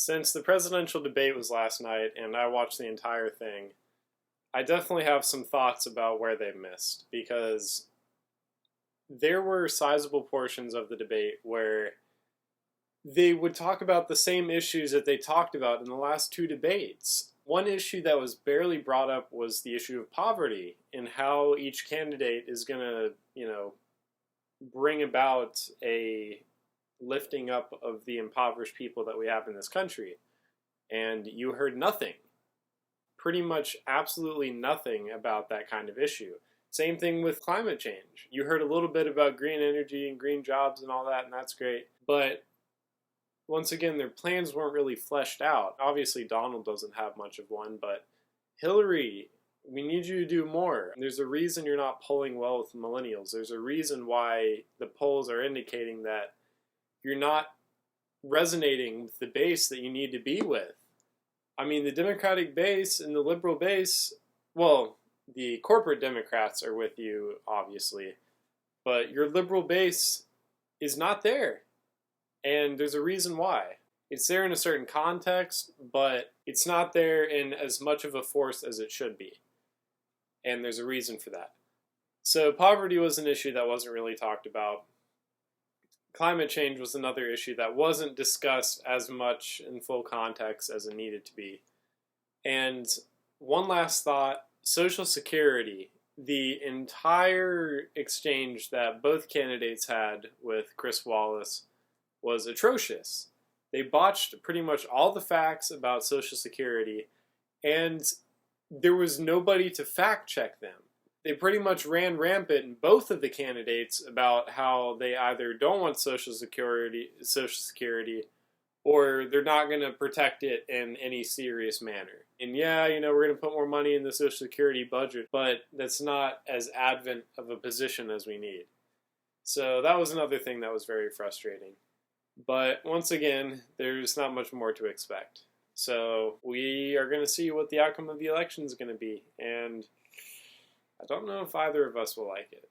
Since the presidential debate was last night and I watched the entire thing, I definitely have some thoughts about where they missed, because there were sizable portions of the debate where they would talk about the same issues that they talked about in the last two debates. One issue that was barely brought up was the issue of poverty and how each candidate is going to, bring about a lifting up of the impoverished people that we have in this country. And you heard nothing, pretty much absolutely nothing about that kind of issue. Same thing with climate change. You heard a little bit about green energy and green jobs and all that, and that's great. But once again, their plans weren't really fleshed out. Obviously, Donald doesn't have much of one, but Hillary, we need you to do more. There's a reason you're not polling well with millennials. There's a reason why the polls are indicating that you're not resonating with the base that you need to be with. I mean, the Democratic base and the liberal base, well, the corporate Democrats are with you, obviously, but your liberal base is not there. And there's a reason why. It's there in a certain context, but it's not there in as much of a force as it should be. And there's a reason for that. So poverty was an issue that wasn't really talked about. Climate change was another issue that wasn't discussed as much in full context as it needed to be. And one last thought, Social Security. The entire exchange that both candidates had with Chris Wallace was atrocious. They botched pretty much all the facts about Social Security, and there was nobody to fact check them. They pretty much ran rampant in both of the candidates about how they either don't want Social Security, or they're not going to protect it in any serious manner. And yeah, we're going to put more money in the Social Security budget, but that's not as advent of a position as we need. So that was another thing that was very frustrating. But once again, there's not much more to expect. So we are going to see what the outcome of the election is going to be. And I don't know if either of us will like it.